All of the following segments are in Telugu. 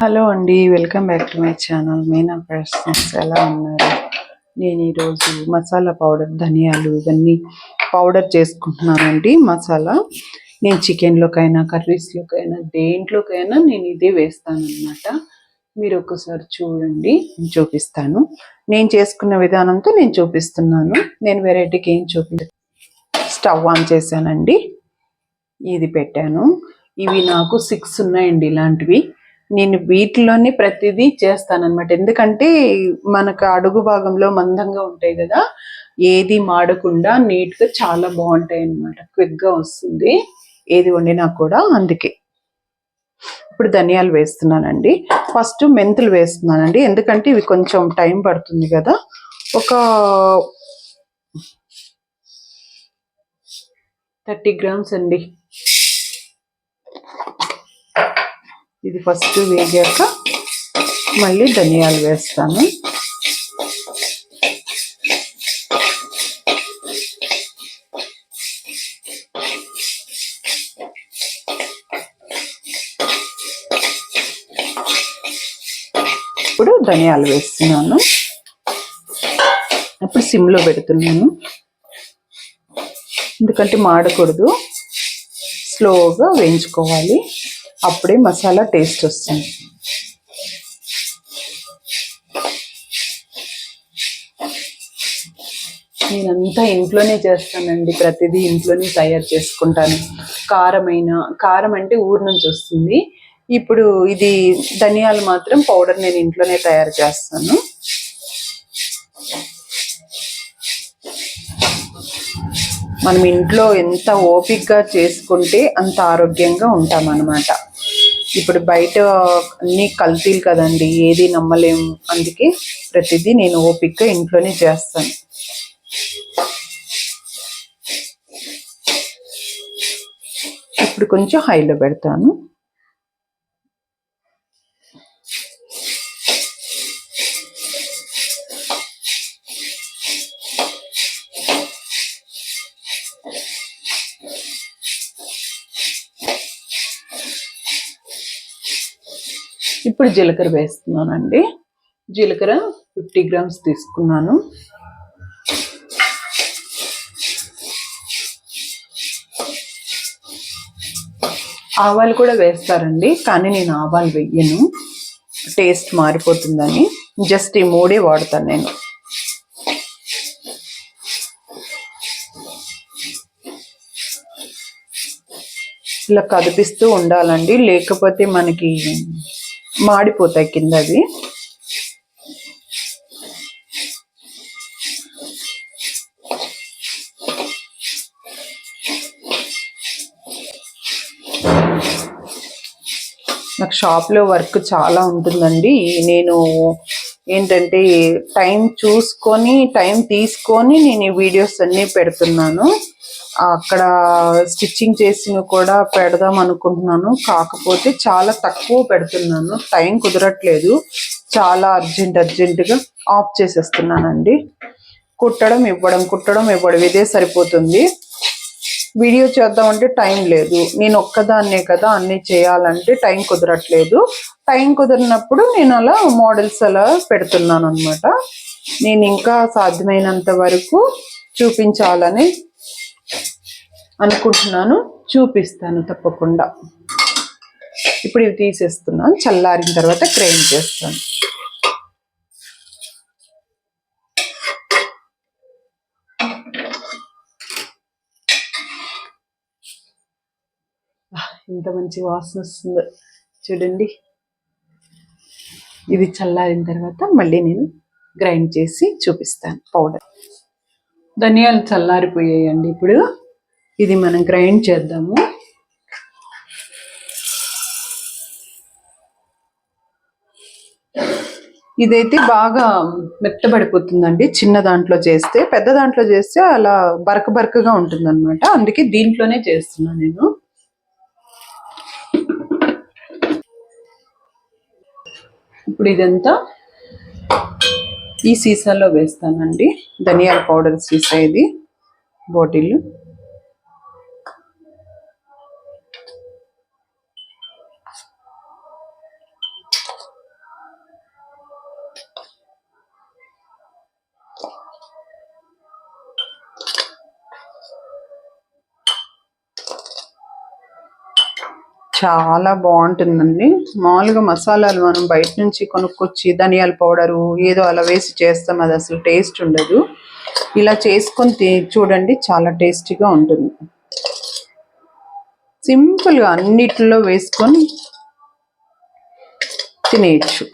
హలో అండి, welcome back to my channel Meena persons. ఎలా ఉన్నారు? నేను ఈరోజు మసాలా పౌడర్, ధనియాలు ఇవన్నీ పౌడర్ చేసుకుంటున్నానండి. మసాలా నేను చికెన్లోకైనా, కర్రీస్లోకైనా, దేంట్లోకైనా నేను ఇదే వేస్తాను అనమాట. మీరు ఒకసారి చూడండి, నేను చూపిస్తాను. నేను చేసుకున్న విధానంతో నేను చూపిస్తున్నాను. నేను వెరైటీకి ఏం స్టవ్ ఆన్ చేశానండి, ఇది పెట్టాను. ఇవి నాకు 6 ఉన్నాయండి ఇలాంటివి. నేను వీటిలోనే ప్రతిదీ చేస్తానన్నమాట. ఎందుకంటే మనకు అడుగు భాగంలో మందంగా ఉంటాయి కదా, ఏది మాడకుండా నీట్గా చాలా బాగుంటాయి అన్నమాట. క్విక్గా వస్తుంది ఏది వండినా కూడా. అందుకే ఇప్పుడు ధనియాలు వేస్తున్నానండి. ఫస్ట్ మెంతులు వేస్తున్నానండి, ఎందుకంటే ఇవి కొంచెం టైం పడుతుంది కదా. ఒక 30 గ్రామ్స్ అండి. ఇది ఫస్ట్ వేగాక మళ్ళీ ధనియాలు వేస్తాను. ఇప్పుడు ధనియాలు వేస్తున్నాను. ఇప్పుడు సిమ్లో పెడుతున్నాను, ఎందుకంటే మాడకూడదు, స్లోగా వేయించుకోవాలి. అప్పుడే మసాలా టేస్ట్ వస్తుంది. నేనంతా ఇంట్లోనే చేస్తానండి, ప్రతిదీ ఇంట్లోనే తయారు చేసుకుంటాను. కారం అంటే ఊరు నుంచి వస్తుంది. ఇప్పుడు ఇది ధనియాలు మాత్రం పౌడర్ నేను ఇంట్లోనే తయారు చేస్తాను. మనం ఇంట్లో ఎంత ఓపికగా చేసుకుంటే అంత ఆరోగ్యంగా ఉంటామన్నమాట. ఇప్పుడు బయట అన్ని కల్తీలు కదండి, ఏది నమ్మలేము. అందుకే ప్రతిదీ నేను ఓపికగా ఇంట్లోనే చేస్తాను. ఇప్పుడు కొంచెం హైలో పెడతాను. ఇప్పుడు జీలకర్ర వేస్తున్నానండి. జీలకర్ర 50 గ్రామ్స్ తీసుకున్నాను. ఆవాలు కూడా వేస్తారండి, కానీ నేను ఆవాలు వెయ్యను, టేస్ట్ మారిపోతుందని. జస్ట్ ఈ 3 వాడతాను నేను. ఇలా కదిపిస్తూ ఉండాలండి, లేకపోతే మనకి మాడిపోతాయి కిందవి. నాకు షాప్లో వర్క్ చాలా ఉంటుందండి. నేను ఏంటంటే టైం తీసుకొని నేను ఈ వీడియోస్ అన్నీ పెడుతున్నాను. అక్కడ స్టిచ్చింగ్ చేసినవి కూడా పెడదాం అనుకుంటున్నాను, కాకపోతే చాలా తక్కువ పెడుతున్నాను, టైం కుదరట్లేదు. చాలా అర్జెంటుగా ఆఫ్ చేసేస్తున్నానండి. కుట్టడం ఇవ్వడం ఇదే సరిపోతుంది. వీడియో చేద్దామంటే టైం లేదు. నేను ఒక్కదాన్నే కదా అన్నీ చేయాలంటే టైం కుదరట్లేదు. టైం కుదిరినప్పుడు నేను అలా మోడల్స్ అలా పెడుతున్నాను అనమాట. నేను ఇంకా సాధ్యమైనంత వరకు చూపించాలని అనుకుంటున్నాను, చూపిస్తాను తప్పకుండా. ఇప్పుడు ఇవి తీసేస్తున్నాను, చల్లారిన తర్వాత గ్రైండ్ చేస్తాను. ఎంత మంచి వాసన వస్తుందో చూడండి. ఇది చల్లారిన తర్వాత మళ్ళీ నేను గ్రైండ్ చేసి చూపిస్తాను పౌడర్. ధనియాలు చల్లారిపోయాయండి. ఇప్పుడు ఇది మనం గ్రైండ్ చేద్దాము. ఇదైతే బాగా మెత్తబడిపోతుందండి చిన్న దాంట్లో చేస్తే. పెద్ద దాంట్లో చేస్తే అలా బరకగా ఉంటుంది అనమాట. అందుకే దీంట్లోనే చేస్తున్నాను నేను. ఇప్పుడు ఇదంతా ఈ సీసాలో వేస్తానండి. ధనియాల పౌడర్ సీసా ఇది, బాటిల్. చాలా బాగుంటుందండి. మామూలుగా మసాలాలు మనం బయట నుంచి కొనుక్కొచ్చి ధనియాల పౌడరు ఏదో అలా వేసి చేస్తాం, అది అసలు టేస్ట్ ఉండదు. ఇలా చేసుకొని చూడండి, చాలా టేస్టీగా ఉంటుంది. సింపుల్గా అన్నిటిలో వేసుకొని తినేయచ్చు.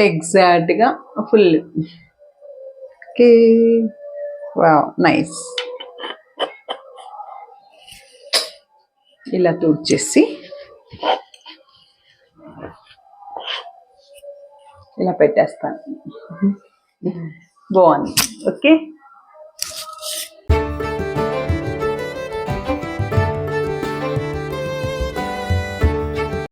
ఎగ్జాక్ట్గా ఫుల్. Okay, wow, nice. ఇలా తుడిచేసి ఇలా పెట్టేస్తాను. బాగుంది. ఓకే.